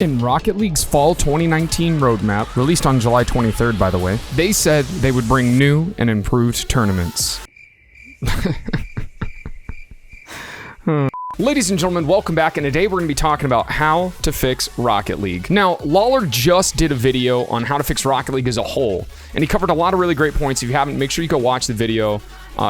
In Rocket League's Fall 2019 roadmap, released on July 23rd, by the way, they said they would bring new and improved tournaments. Ladies and gentlemen, welcome back, and today we're going to be talking about how to fix Rocket League. Now, Lawler just did a video on how to fix Rocket League as a whole, and he covered a lot of really great points. If you haven't, make sure you go watch the video.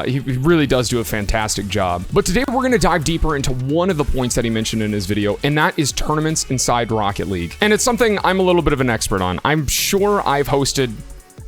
He really does do a fantastic job. But today we're going to dive deeper into one of the points that he mentioned in his video, and that is tournaments inside Rocket League. And it's something I'm a little bit of an expert on. I'm sure I've hosted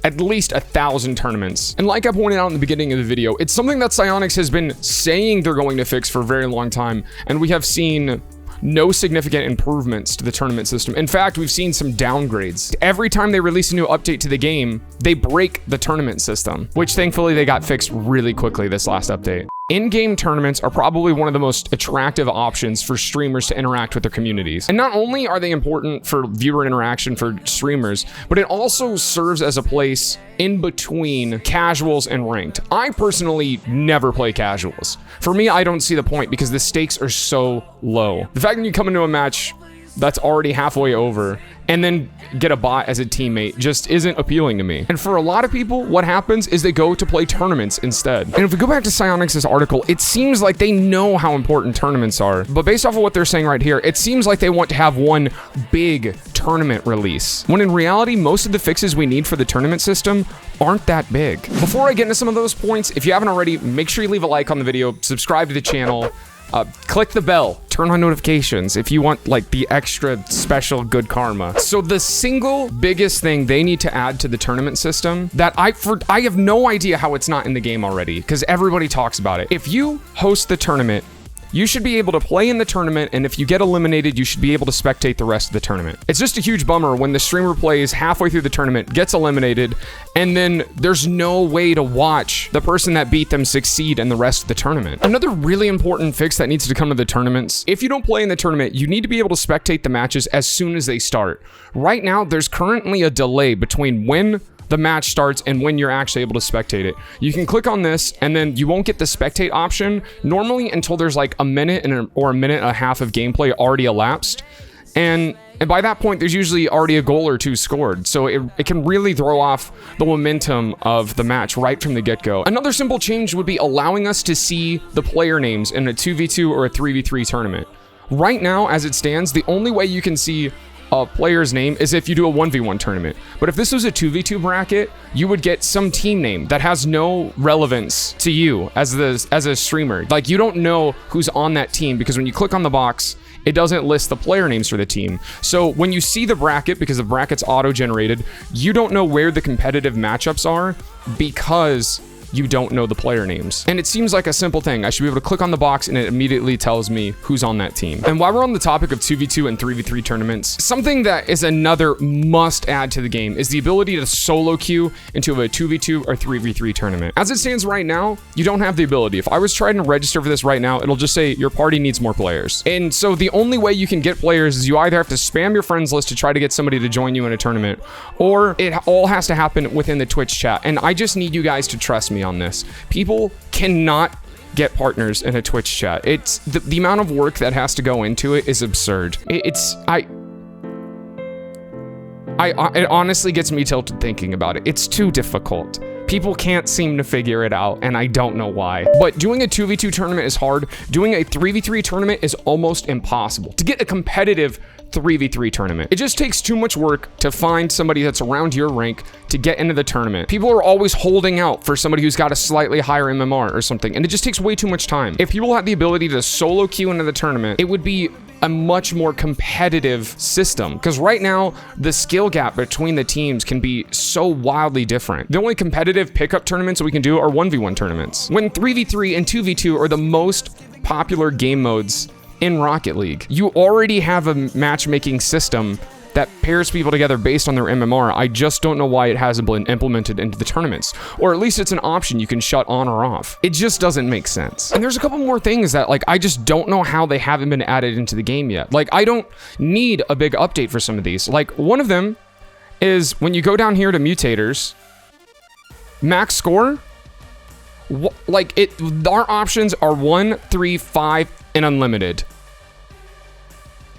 at least 1,000 tournaments. And like I pointed out in the beginning of the video, it's something that Psyonix has been saying they're going to fix for a very long time, and we have seen no significant improvements to the tournament system. In fact, we've seen some downgrades. Every time they release a new update to the game, they break the tournament system, which thankfully they got fixed really quickly this last update. In-game tournaments are probably one of the most attractive options for streamers to interact with their communities. And not only are they important for viewer interaction for streamers, but it also serves as a place in between casuals and ranked. I personally never play casuals. For me, I don't see the point because the stakes are so low. The fact that you come into a match that's already halfway over and then get a bot as a teammate just isn't appealing to me. And for a lot of people, what happens is they go to play tournaments instead. And if we go back to Psyonix's article, it seems like they know how important tournaments are. But based off of what they're saying right here, it seems like they want to have one big tournament release, when in reality, most of the fixes we need for the tournament system aren't that big. Before I get into some of those points, if you haven't already, make sure you leave a like on the video, subscribe to the channel, click the bell, turn on notifications if you want like the extra special good karma. So the single biggest thing they need to add to the tournament system that I have no idea how it's not in the game already, because everybody talks about it. If you host the tournament, you should be able to play in the tournament, and if you get eliminated, you should be able to spectate the rest of the tournament. It's just a huge bummer when the streamer plays halfway through the tournament, gets eliminated, and then there's no way to watch the person that beat them succeed in the rest of the tournament. Another really important fix that needs to come to the tournaments, if you don't play in the tournament, you need to be able to spectate the matches as soon as they start. Right now, there's currently a delay between when the match starts and when you're actually able to spectate it. You can click on this and then you won't get the spectate option normally until there's like a minute or a minute and a half of gameplay already elapsed. And by that point, there's usually already a goal or two scored. So it can really throw off the momentum of the match right from the get-go. Another simple change would be allowing us to see the player names in a 2v2 or a 3v3 tournament. Right now, as it stands, the only way you can see a player's name is if you do a 1v1 tournament. But if this was a 2v2 bracket, you would get some team name that has no relevance to you as a streamer. Like, you don't know who's on that team because when you click on the box, it doesn't list the player names for the team. So when you see the bracket, because the bracket's auto-generated, you don't know where the competitive matchups are because you don't know the player names. And it seems like a simple thing. I should be able to click on the box and it immediately tells me who's on that team. And while we're on the topic of 2v2 and 3v3 tournaments, something that is another must add to the game is the ability to solo queue into a 2v2 or 3v3 tournament. As it stands right now, you don't have the ability. If I was trying to register for this right now, it'll just say your party needs more players. And so the only way you can get players is you either have to spam your friends list to try to get somebody to join you in a tournament, or it all has to happen within the Twitch chat. And I just need you guys to trust me on this. People cannot get partners in a Twitch chat. It's the amount of work that has to go into it is absurd. It honestly gets me tilted thinking about it. It's too difficult. People can't seem to figure it out, and I don't know why. But doing a 2v2 tournament is hard. Doing a 3v3 tournament is almost impossible. To get a competitive 3v3 tournament, it just takes too much work to find somebody that's around your rank to get into the tournament. People are always holding out for somebody who's got a slightly higher MMR or something, and it just takes way too much time. If people had the ability to solo queue into the tournament, it would be a much more competitive system, because right now the skill gap between the teams can be so wildly different. The only competitive pickup tournaments we can do are 1v1 tournaments, when 3v3 and 2v2 are the most popular game modes in Rocket League. You already have a matchmaking system that pairs people together based on their MMR. I just don't know why it hasn't been implemented into the tournaments, or at least it's an option you can shut on or off. It just doesn't make sense. And there's a couple more things that like I just don't know how they haven't been added into the game yet. Like, I don't need a big update for some of these. Like, one of them is when you go down here to mutators, max score, like our options are 1, 3, 5, and unlimited.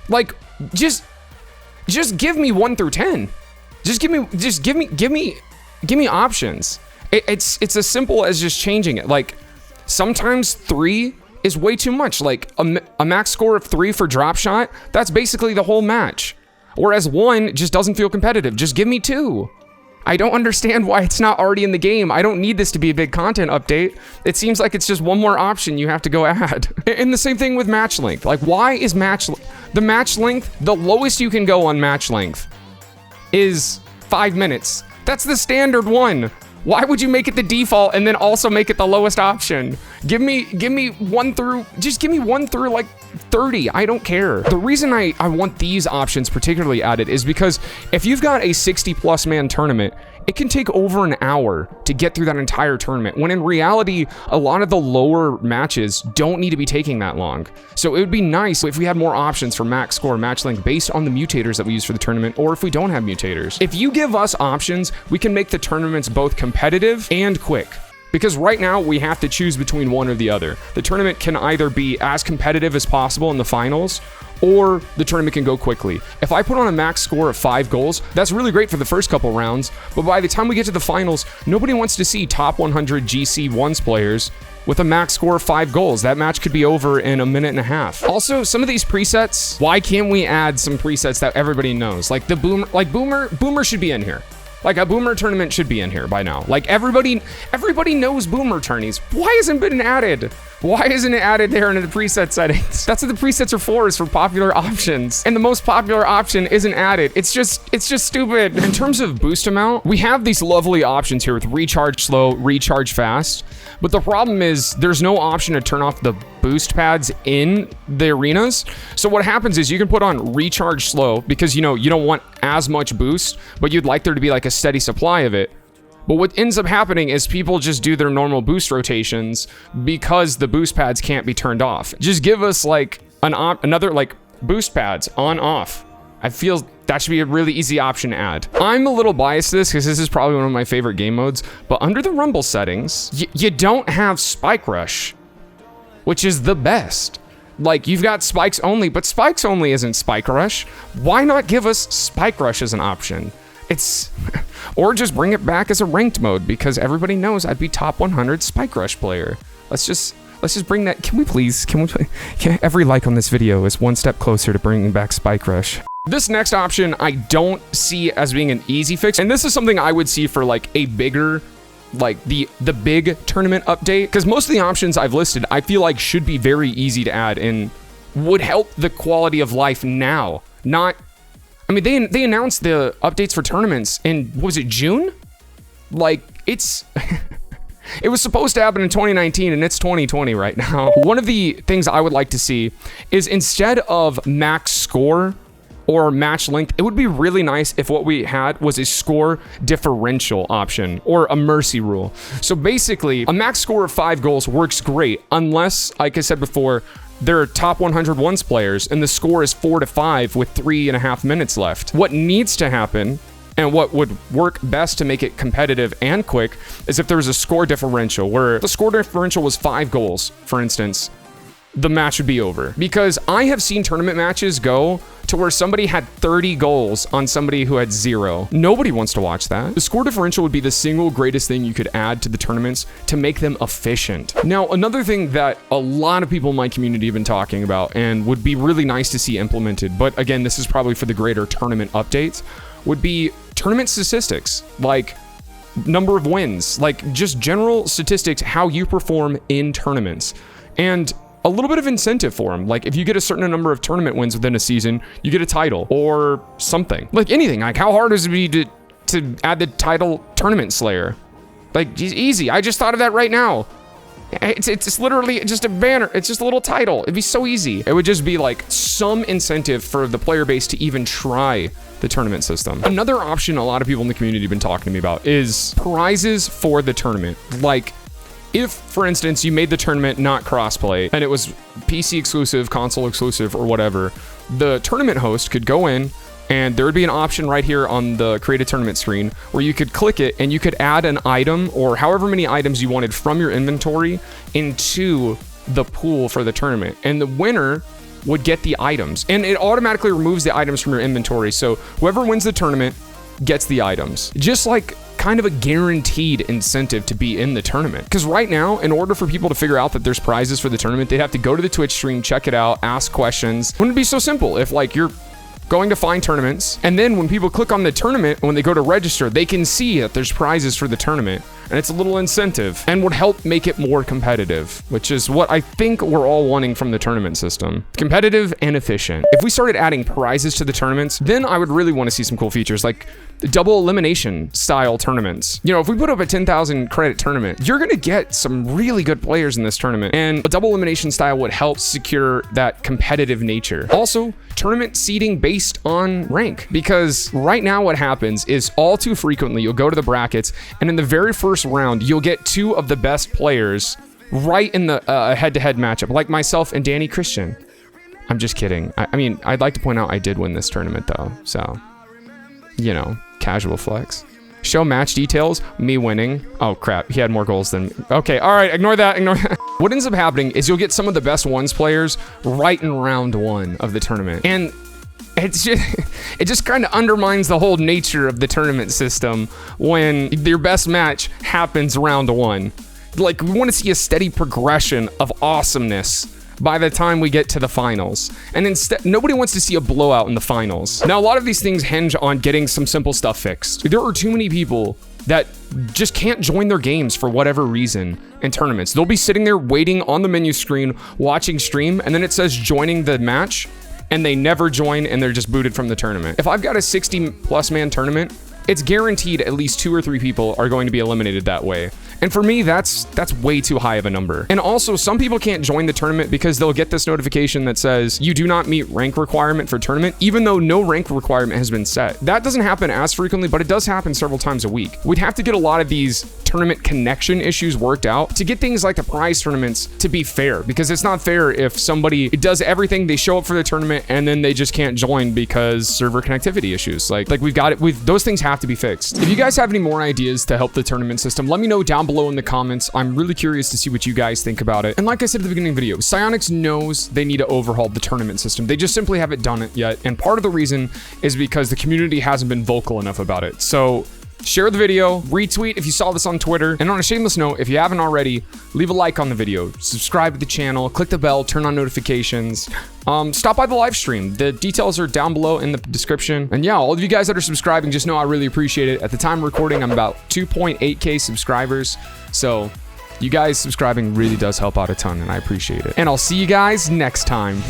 Like, just Just give me 1 through 10. Just give me options. It's as simple as just changing it. Like, sometimes 3 is way too much. Like a max score of 3 for drop shot, that's basically the whole match. Whereas 1 just doesn't feel competitive. Just give me 2. I don't understand why it's not already in the game. I don't need this to be a big content update. It seems like it's just one more option you have to go add. And the same thing with match length. Like, why is the match length, the lowest you can go on match length is 5 minutes. That's the standard one. Why would you make it the default and then also make it the lowest option? Give me 1 through, just give me 1 through like 30. I don't care. The reason I want these options particularly added is because if you've got a 60+ man tournament, it can take over an hour to get through that entire tournament, when in reality, a lot of the lower matches don't need to be taking that long. So it would be nice if we had more options for max score, match length based on the mutators that we use for the tournament, or if we don't have mutators. If you give us options, we can make the tournaments both competitive and quick. Because right now, we have to choose between one or the other. The tournament can either be as competitive as possible in the finals, or the tournament can go quickly. If I put on a max score of 5 goals, that's really great for the first couple rounds, but by the time we get to the finals, nobody wants to see top 100 GC1s players with a max score of 5 goals. That match could be over in a minute and a half. Also, some of these presets, why can't we add some presets that everybody knows? Like the boomer should be in here. Like, a boomer tournament should be in here by now. Like, everybody knows boomer tourneys. Why hasn't it been added? Why isn't it added there into the preset settings? That's what the presets are for, is for popular options. And the most popular option isn't added. It's just stupid. In terms of boost amount, we have these lovely options here with recharge slow, recharge fast. But the problem is there's no option to turn off the boost pads in the arenas. So what happens is you can put on recharge slow because, you know, you don't want as much boost, but you'd like there to be like a steady supply of it. But what ends up happening is people just do their normal boost rotations because the boost pads can't be turned off. Just give us like another like boost pads on off. I feel that should be a really easy option to add. I'm a little biased to this because this is probably one of my favorite game modes, but under the Rumble settings, you don't have Spike Rush, which is the best. Like, you've got Spikes Only, but Spikes Only isn't Spike Rush. Why not give us Spike Rush as an option? Or just bring it back as a ranked mode, because everybody knows I'd be top 100 Spike Rush player. Let's just bring that. Can every like on this video is one step closer to bringing back Spike Rush. This next option I don't see as being an easy fix, and this is something I would see for like a bigger, like the big tournament update, because most of the options I've listed I feel like should be very easy to add and would help the quality of life now. I mean, they announced the updates for tournaments in, what was it, June? Like, it's it was supposed to happen in 2019 and it's 2020 right now. One of the things I would like to see is, instead of max score or match length, it would be really nice if what we had was a score differential option or a mercy rule. So basically, a max score of 5 goals works great unless, like I said before, they're top 100 ones players and the score is 4-5 with 3.5 minutes left. What needs to happen, and what would work best to make it competitive and quick, is if there was a score differential, where the score differential was 5 goals, for instance, the match would be over. Because I have seen tournament matches go to where somebody had 30 goals on somebody who had 0. Nobody wants to watch that. The score differential would be the single greatest thing you could add to the tournaments to make them efficient. Now, another thing that a lot of people in my community have been talking about and would be really nice to see implemented, but again, this is probably for the greater tournament updates, would be tournament statistics, like number of wins, like just general statistics, how you perform in tournaments. And a little bit of incentive for them. Like, if you get a certain number of tournament wins within a season, you get a title or something. Like anything. Like, how hard is it be to add the title Tournament Slayer? Like, easy. I just thought of that right now. It's literally just a banner. It's just a little title. It'd be so easy. It would just be like some incentive for the player base to even try the tournament system. Another option a lot of people in the community have been talking to me about is prizes for the tournament. Like, if, for instance, you made the tournament not crossplay and it was PC exclusive, console exclusive, or whatever, the tournament host could go in and there would be an option right here on the create a tournament screen where you could click it and you could add an item or however many items you wanted from your inventory into the pool for the tournament. And the winner would get the items. And it automatically removes the items from your inventory. So whoever wins the tournament gets the items. Just like kind of a guaranteed incentive to be in the tournament. Because right now, in order for people to figure out that there's prizes for the tournament, they'd have to go to the Twitch stream, check it out, ask questions. Wouldn't it be so simple if like you're going to find tournaments, and then when people click on the tournament, when they go to register, they can see that there's prizes for the tournament, and it's a little incentive and would help make it more competitive, which is what I think we're all wanting from the tournament system. Competitive and efficient. If we started adding prizes to the tournaments, then I would really want to see some cool features like double elimination style tournaments. You know, if we put up a 10,000 credit tournament, you're gonna get some really good players in this tournament, and a double elimination style would help secure that competitive nature. Also, tournament seeding based on rank, because right now what happens is all too frequently you'll go to the brackets, and in the very first round you'll get 2 of the best players right in the head-to-head matchup, like myself and Danny Christian. I'm just kidding. I mean, I'd like to point out I did win this tournament though, so you know, casual flex. Show match details, me winning. Oh crap, he had more goals than me. Okay, all right, ignore that, ignore that. What ends up happening is you'll get some of the best ones players right in round 1 of the tournament. And it's just, it just kind of undermines the whole nature of the tournament system when your best match happens round 1. Like, we want to see a steady progression of awesomeness by the time we get to the finals. And instead, nobody wants to see a blowout in the finals. Now, a lot of these things hinge on getting some simple stuff fixed. There are too many people that just can't join their games for whatever reason in tournaments. They'll be sitting there waiting on the menu screen, watching stream, and then it says joining the match, and they never join, and they're just booted from the tournament. If I've got a 60+ man tournament, it's guaranteed at least 2 or 3 people are going to be eliminated that way. And for me, that's way too high of a number. And also, some people can't join the tournament because they'll get this notification that says you do not meet rank requirement for tournament, even though no rank requirement has been set. That doesn't happen as frequently, but it does happen several times a week. We'd have to get a lot of these tournament connection issues worked out to get things like the prize tournaments to be fair, because it's not fair if somebody does everything, they show up for the tournament, and then they just can't join because server connectivity issues. Like we've got it, those things have to be fixed. If you guys have any more ideas to help the tournament system, let me know down below in the comments. I'm really curious to see what you guys think about it. And like I said at the beginning of the video, Psyonix knows they need to overhaul the tournament system. They just simply haven't done it yet. And part of the reason is because the community hasn't been vocal enough about it. So share the video, retweet if you saw this on Twitter, and on a shameless note, if you haven't already, leave a like on the video, subscribe to the channel, click the bell, turn on notifications, stop by the live stream. The details are down below in the description. And yeah, all of you guys that are subscribing, just know I really appreciate it. At the time of recording, I'm about 2.8K subscribers, so you guys subscribing really does help out a ton, and I appreciate it. And I'll see you guys next time.